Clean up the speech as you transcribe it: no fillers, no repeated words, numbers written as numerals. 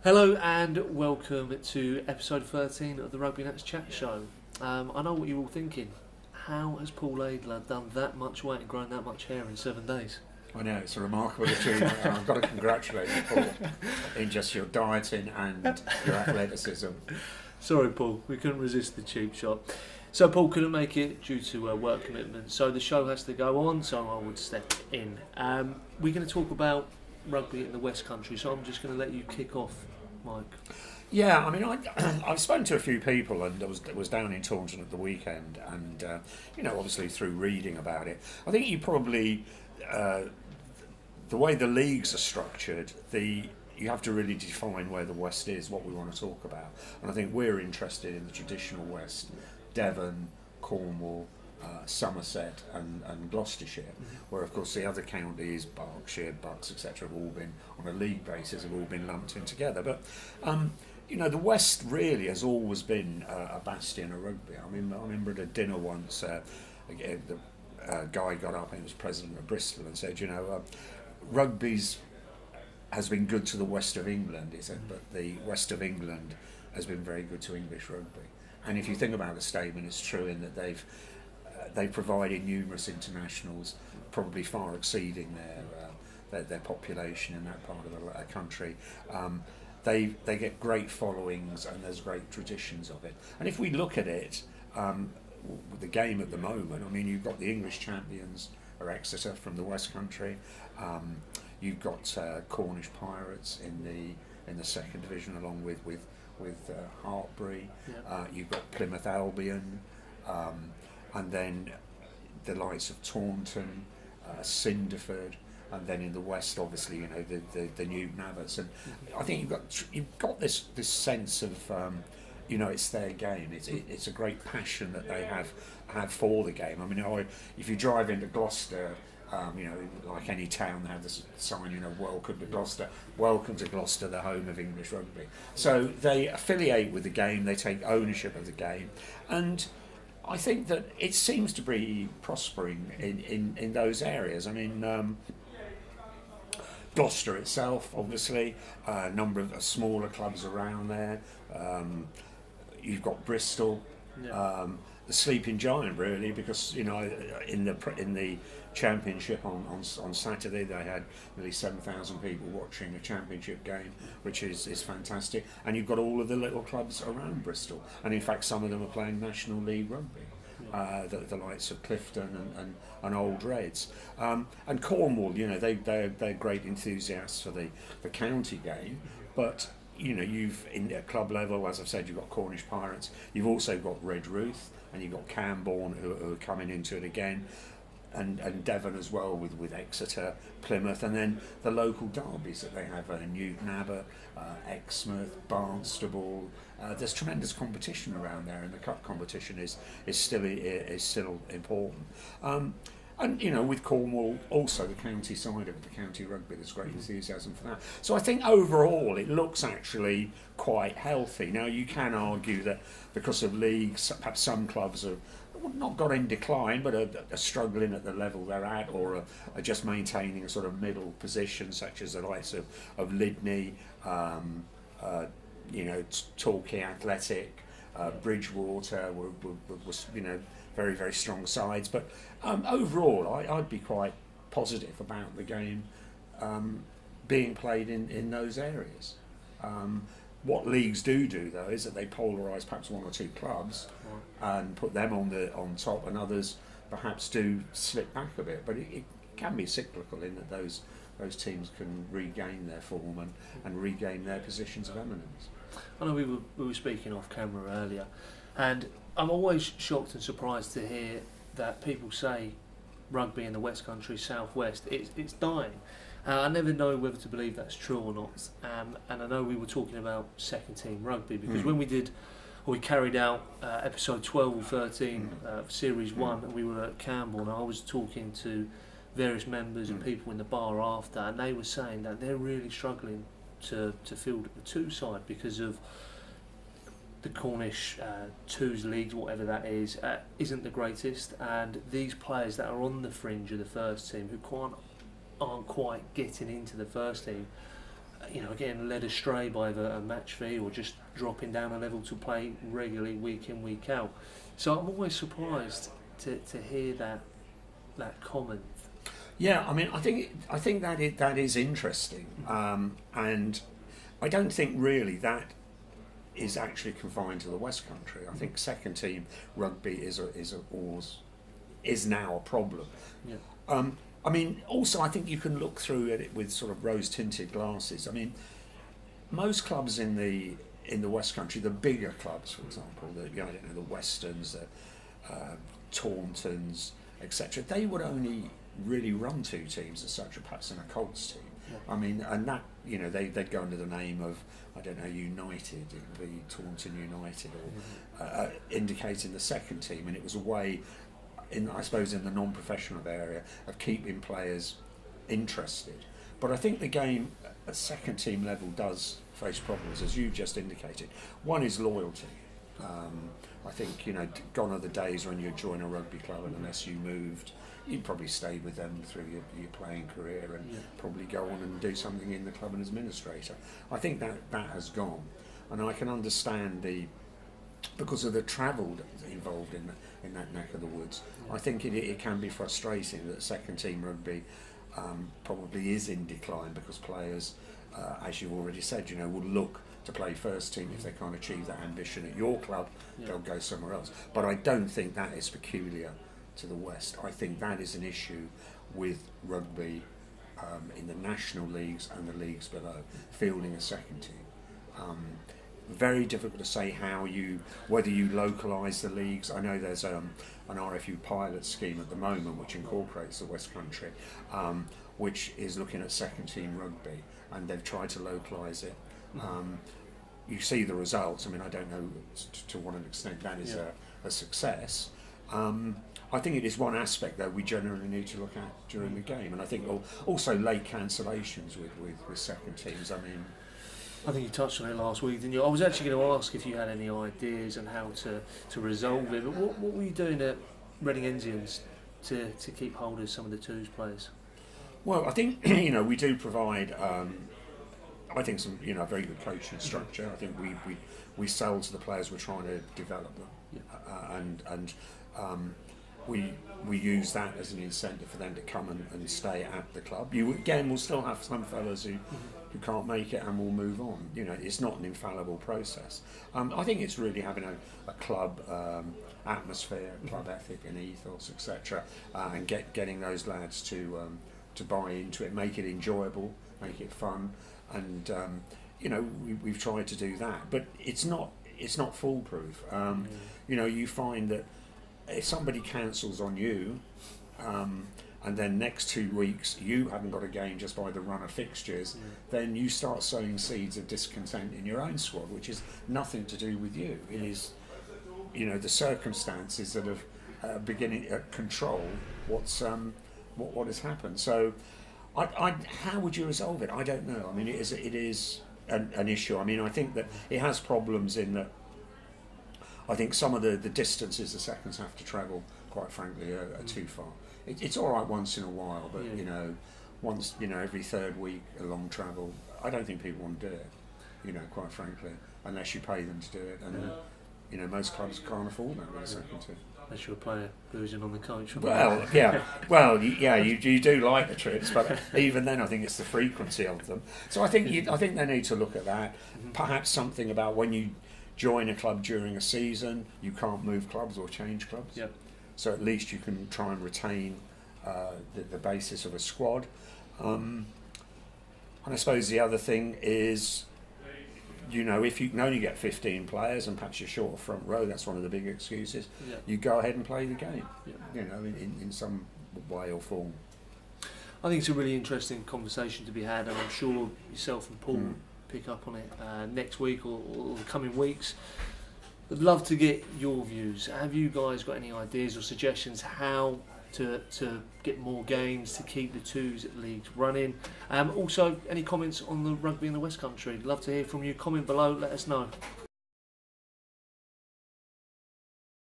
Hello and welcome to episode 13 of the Rugby Nats Chat Show. I know what you're all thinking. How has Paul Adler done that much weight and grown that much hair in 7 days? I know, it's a remarkable achievement, and I've got to congratulate you, Paul, in just your dieting and your athleticism. Sorry, Paul, we couldn't resist the cheap shot. So Paul couldn't make it due to work commitments, so the show has to go on, so I would step in. We're going to talk about rugby in the West Country, so I'm just going to let you kick off, Mike. Yeah, I mean, I've spoken to a few people, and I was down in Taunton at the weekend, and obviously through reading about it, I think you probably the way the leagues are structured, you have to really define where the West is, what we want to talk about, and I think we're interested in the traditional West, Devon, Cornwall, Somerset and Gloucestershire, where of course the other counties, Berkshire, Bucks, etc., have all been, on a league basis, have all been lumped in together. But the West really has always been a bastion of rugby. I remember at a dinner once, the guy got up, and he was president of Bristol, and said, rugby's has been good to the west of England, he said, but the west of England has been very good to English rugby. And if you think about the statement, it's true in that they've provided numerous internationals, probably far exceeding their population in that part of the country. They get great followings, and there's great traditions of it. And if we look at it, the game at the moment, I mean, you've got the English champions are Exeter from the West Country. You've got Cornish Pirates in the second division, along with Hartbury. Yep. You've got Plymouth Albion, and then the likes of Taunton, Cinderford, and then in the west, obviously, the Newton Abbots. And I think you've got this sense of it's their game. It's a great passion that they have for the game. I mean, if you drive into Gloucester, like any town, they have this sign, welcome to Gloucester, the home of English rugby. So they affiliate with the game, they take ownership of the game, and I think that it seems to be prospering in those areas. I mean, Gloucester itself, obviously, a number of smaller clubs around there. You've got Bristol, the sleeping giant, really, because in the championship on Saturday they had nearly 7,000 people watching a championship game, which is fantastic. And you've got all of the little clubs around Bristol, and in fact some of them are playing National League rugby. The likes of Clifton and Old Reds, and Cornwall. They're great enthusiasts for the county game, but you've in at club level, as I've said, you've got Cornish Pirates, you've also got Red Ruth, and you've got Camborne who are coming into it again, and Devon as well with Exeter, Plymouth, and then the local derbies that they have, Newton Abbot, Exmouth, Barnstable. There's tremendous competition around there, and the cup competition is still important. And with Cornwall, also the county side of it, the county rugby, there's great enthusiasm for that. So I think overall it looks actually quite healthy. Now you can argue that because of leagues, perhaps some clubs have not got in decline, but are struggling at the level they're at, or are just maintaining a sort of middle position, such as the likes of Lydney, Torquay Athletic, Bridgewater was very, very strong sides. But overall, I'd be quite positive about the game being played in those areas. What leagues do though is that they polarise perhaps one or two clubs and put them on top, and others perhaps do slip back a bit. But it can be cyclical in that those teams can regain their form and regain their positions of eminence. I know we were speaking off camera earlier, and I'm always shocked and surprised to hear that people say rugby in the West Country, South West, it's dying. I never know whether to believe that's true or not. And I know we were talking about second team rugby, because when we carried out episode 12 or 13 of series 1, and we were at Camborne, and I was talking to various members and people in the bar after, and they were saying that they're really struggling to field the two side because of the Cornish twos leagues, whatever that is, isn't the greatest, and these players that are on the fringe of the first team who aren't quite getting into the first team getting led astray by a match fee or just dropping down a level to play regularly week in, week out. So I'm always surprised to hear that comment. Yeah, I mean, I think that is interesting, and I don't think really that is actually confined to the West Country. I think second team rugby is now a problem. Yeah. I mean, also I think you can look through at it with sort of rose-tinted glasses. I mean, most clubs in the West Country, the bigger clubs, for example, the Westerns, the Tauntons, etc., they would only really run two teams as such, perhaps in a Colts team. Yeah. I mean, and that, they'd go under the name of, I don't know, United, it would be Taunton United, or indicating the second team, and it was a way, I suppose, in the non-professional area of keeping players interested. But I think the game at second team level does face problems, as you just indicated. One is loyalty. I think, gone are the days when you'd join a rugby club and unless you moved, you'd probably stay with them through your playing career and probably go on and do something in the club and administrator. I think that has gone, and I can understand because of the travel that's involved in that neck of the woods. I think it can be frustrating that second team rugby probably is in decline because players, as you've already said, will look to play first team. If they can't achieve that ambition at your club, they'll go somewhere else. But I don't think that is peculiar to the West. I think that is an issue with rugby in the national leagues and the leagues below, fielding a second team. Very difficult to say whether you localise the leagues. I know there's an RFU pilot scheme at the moment which incorporates the West Country, which is looking at second team rugby, and they've tried to localise it. You see the results. I mean, I don't know to what extent that is a success. I think it is one aspect though we generally need to look at during the game, and I think also late cancellations with second teams. I think you touched on it last week, didn't you? I was actually going to ask if you had any ideas on how to resolve it, but what were you doing at Reading Enzians to keep hold of some of the twos players? Well, I think we do provide I think some very good coaching structure. I think we sell to the players we're trying to develop them, and we use that as an incentive for them to come and stay at the club. We'll still have some fellas who can't make it and will move on. It's not an infallible process. I think it's really having a club atmosphere, club ethic and ethos, etc., and getting those lads to buy into it, make it enjoyable, make it fun, and we've tried to do that, but it's not foolproof. You find that if somebody cancels on you, and then next 2 weeks you haven't got a game just by the run of fixtures, then you start sowing seeds of discontent in your own squad, which is nothing to do with you. It is, the circumstances that have beginning to control what has happened. So, how would you resolve it? I don't know. I mean, it is an issue. I mean, I think that it has problems in that. I think some of the distances the seconds have to travel, quite frankly, are too far. It's all right once in a while, but once every third week a long travel, I don't think people want to do it. Quite frankly, unless you pay them to do it, and most clubs can't afford that with a second team. Unless you're a player boozing on the coach. Well, yeah. Well, you do like the trips, but even then, I think it's the frequency of them. So I think they need to look at that. Perhaps something about when you join a club during a season, you can't move clubs or change clubs. Yep. So at least you can try and retain the basis of a squad. And I suppose the other thing is, if you can only get 15 players and perhaps you're short of front row, that's one of the big excuses. Yeah. You go ahead and play the game. Yeah. In some way or form. I think it's a really interesting conversation to be had, and I'm sure yourself and Paul pick up on it next week or the coming weeks. I'd love to get your views. Have you guys got any ideas or suggestions how to get more games, to keep the twos leagues running? Also, any comments on the rugby in the West Country? Love to hear from you. Comment below, let us know.